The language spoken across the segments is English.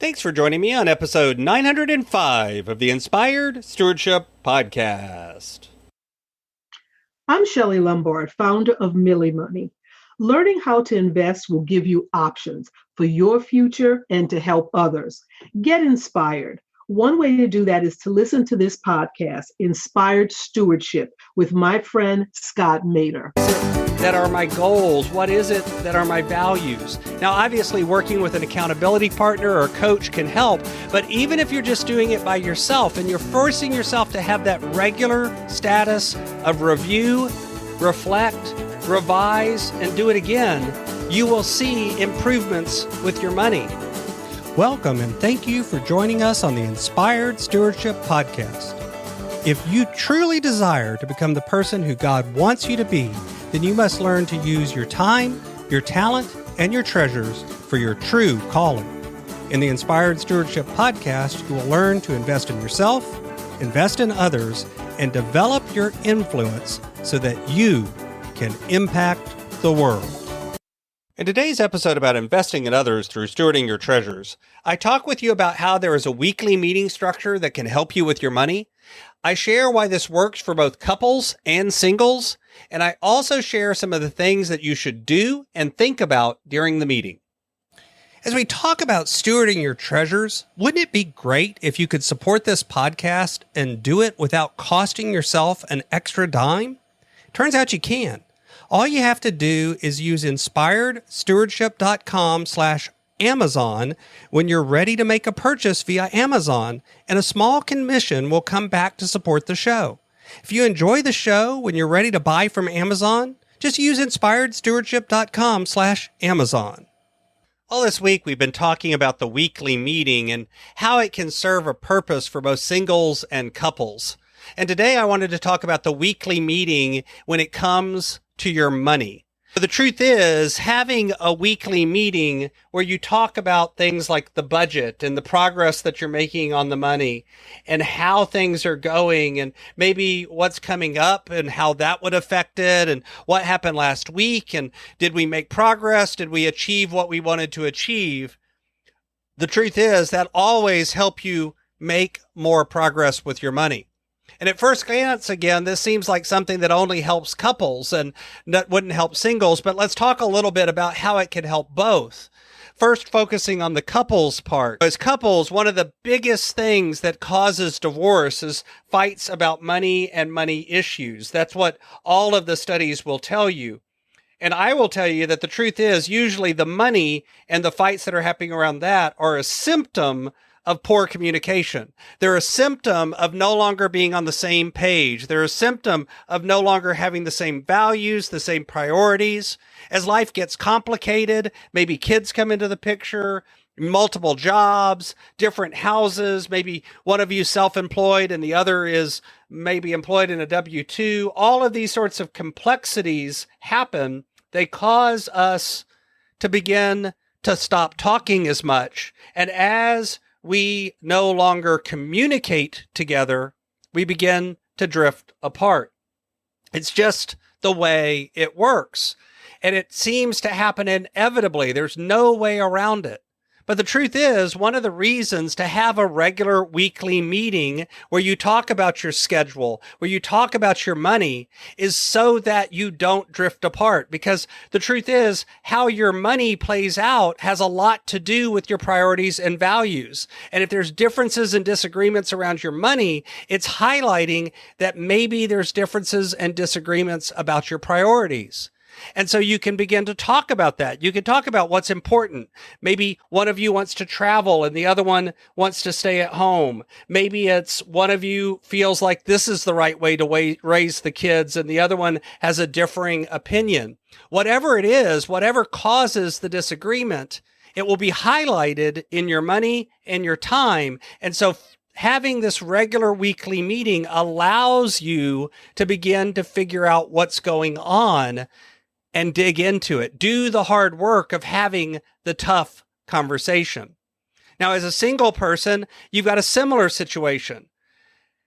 Thanks for joining me on episode 905 of the Inspired Stewardship Podcast. I'm Shelley Lombard, founder of Millie Money. Learning how to invest will give you options for your future and to help others. Get inspired. One way to do that is to listen to this podcast, Inspired Stewardship, with my friend Scott Mader. That are my goals? What is it that are my values? Now, obviously, working with an accountability partner or coach can help, but even if you're just doing it by yourself and you're forcing yourself to have that regular status of review, reflect, revise, and do it again, you will see improvements with your money. Welcome and thank you for joining us on the Inspired Stewardship Podcast. If you truly desire to become the person who God wants you to be, then you must learn to use your time, your talent, and your treasures for your true calling. In the Inspired Stewardship Podcast, you will learn to invest in yourself, invest in others, and develop your influence so that you can impact the world. In today's episode about investing in others through stewarding your treasures, I talk with you about how there is a weekly meeting structure that can help you with your money. I share why this works for both couples and singles, and I also share some of the things that you should do and think about during the meeting. As we talk about stewarding your treasures, wouldn't it be great if you could support this podcast and do it without costing yourself an extra dime? Turns out you can. All you have to do is use inspiredstewardship.com/Amazon when you're ready to make a purchase via Amazon, and a small commission will come back to support the show. If you enjoy the show when you're ready to buy from Amazon, just use inspiredstewardship.com/Amazon. All this week, we've been talking about the weekly meeting and how it can serve a purpose for both singles and couples. And today I wanted to talk about the weekly meeting when it comes to your money. The truth is, having a weekly meeting where you talk about things like the budget and the progress that you're making on the money and how things are going and maybe what's coming up and how that would affect it and what happened last week and did we make progress? Did we achieve what we wanted to achieve? The truth is that always help you make more progress with your money. And at first glance, again, this seems like something that only helps couples and that wouldn't help singles, but let's talk a little bit about how it can help both. First, focusing on the couples part. As couples, one of the biggest things that causes divorce is fights about money and money issues. That's what all of the studies will tell you. And I will tell you that the truth is usually the money and the fights that are happening around that are a symptom of poor communication. They're a symptom of no longer being on the same page. They're a symptom of no longer having the same values, the same priorities. As life gets complicated, maybe kids come into the picture, multiple jobs, different houses, maybe one of you self-employed and the other is maybe employed in a W-2. All of these sorts of complexities happen. They cause us to begin to stop talking as much. And as we no longer communicate together, we begin to drift apart. It's just the way it works. And it seems to happen inevitably. There's no way around it. But the truth is, one of the reasons to have a regular weekly meeting where you talk about your schedule, where you talk about your money, is so that you don't drift apart. Because the truth is, how your money plays out has a lot to do with your priorities and values. And if there's differences and disagreements around your money, it's highlighting that maybe there's differences and disagreements about your priorities. And so you can begin to talk about that. You can talk about what's important. Maybe one of you wants to travel and the other one wants to stay at home. Maybe it's one of you feels like this is the right way to raise the kids and the other one has a differing opinion. Whatever it is, whatever causes the disagreement, it will be highlighted in your money and your time. And so having this regular weekly meeting allows you to begin to figure out what's going on and dig into it. Do the hard work of having the tough conversation. Now, as a single person, you've got a similar situation.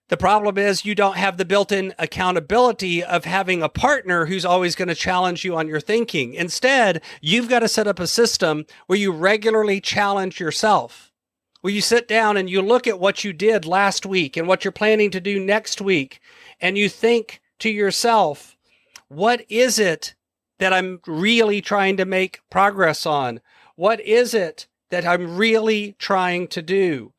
The problem is you don't have the built-in accountability of having a partner who's always going to challenge you on your thinking. Instead, you've got to set up a system where you regularly challenge yourself. where you sit down and you look at what you did last week and what you're planning to do next week, and you think to yourself, what is it that I'm really trying to make progress on? What is it that I'm really trying to do?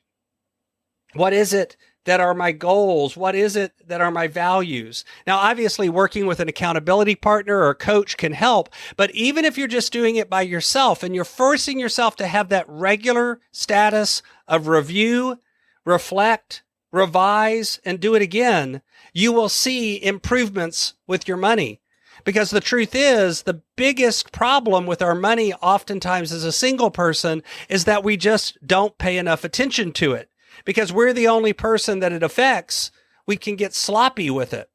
What is it that are my goals? What is it that are my values? Now, obviously, working with an accountability partner or a coach can help, but even if you're just doing it by yourself and you're forcing yourself to have that regular status of review, reflect, revise, and do it again, you will see improvements with your money. Because the truth is, the biggest problem with our money oftentimes as a single person is that we just don't pay enough attention to it. Because we're the only person that it affects, we can get sloppy with it.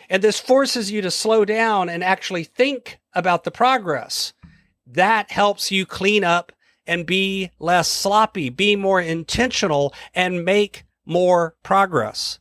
And this forces you to slow down and actually think about the progress. That helps you clean up and be less sloppy, be more intentional, and make more progress.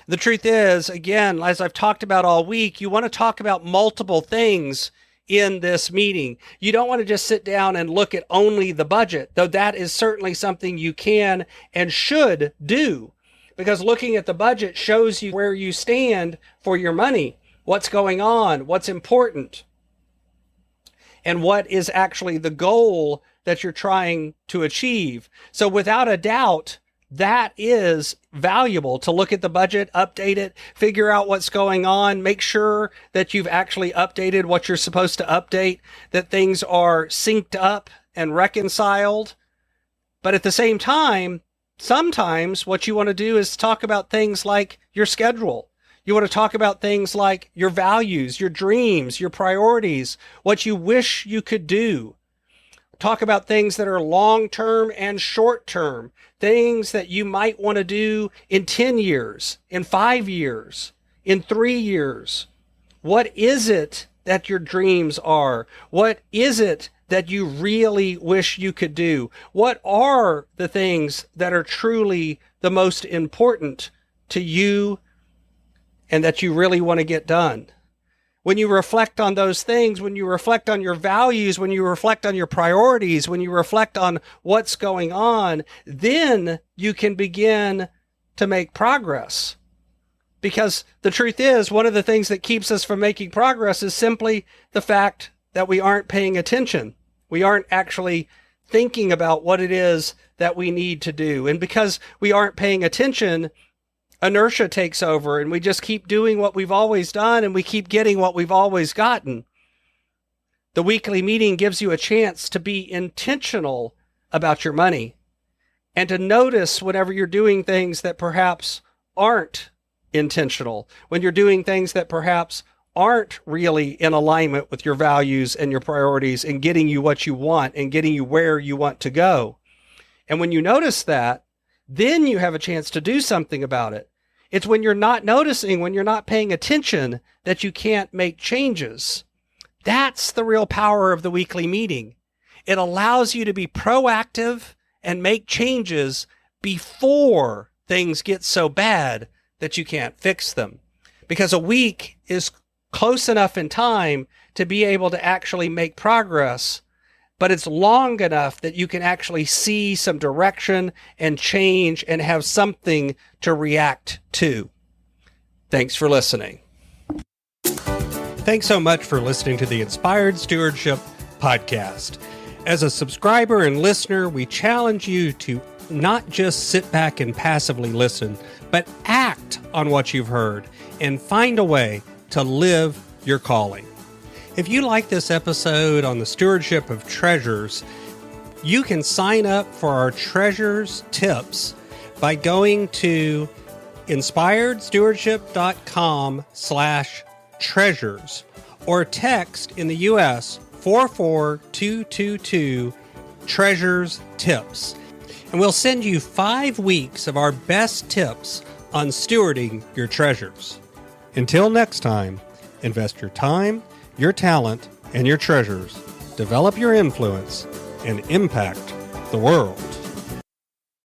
The truth is, again, as I've talked about all week, you want to talk about multiple things in this meeting. You don't want to just sit down and look at only the budget, though that is certainly something you can and should do, because looking at the budget shows you where you stand for your money, what's going on, what's important, and what is actually the goal that you're trying to achieve. So without a doubt, that is valuable to look at the budget, update it, figure out what's going on, make sure that you've actually updated what you're supposed to update, that things are synced up and reconciled. But at the same time, sometimes what you want to do is talk about things like your schedule. You want to talk about things like your values, your dreams, your priorities, what you wish you could do. Talk about things that are long-term and short-term, things that you might want to do in 10 years, in 5 years, in 3 years. What is it that your dreams are? What is it that you really wish you could do? What are the things that are truly the most important to you and that you really want to get done? When you reflect on those things, when you reflect on your values, when you reflect on your priorities, when you reflect on what's going on, then you can begin to make progress. Because the truth is, one of the things that keeps us from making progress is simply the fact that we aren't paying attention. We aren't actually thinking about what it is that we need to do. And because we aren't paying attention, inertia takes over and we just keep doing what we've always done and we keep getting what we've always gotten. The weekly meeting gives you a chance to be intentional about your money and to notice whenever you're doing things that perhaps aren't intentional, when you're doing things that perhaps aren't really in alignment with your values and your priorities and getting you what you want and getting you where you want to go. And when you notice that, then you have a chance to do something about it. It's when you're not noticing, when you're not paying attention, that you can't make changes. That's the real power of the weekly meeting. It allows you to be proactive and make changes before things get so bad that you can't fix them. Because a week is close enough in time to be able to actually make progress, but it's long enough that you can actually see some direction and change and have something to react to. Thanks for listening. Thanks so much for listening to the Inspired Stewardship podcast. As a subscriber and listener, we challenge you to not just sit back and passively listen, but act on what you've heard and find a way to live your calling. If you like this episode on the stewardship of treasures, you can sign up for our treasures tips by going to inspiredstewardship.com/treasures or text in the U.S. 44222 treasures tips. And we'll send you 5 weeks of our best tips on stewarding your treasures. Until next time, invest your time, your talent, and your treasures. Develop your influence and impact the world.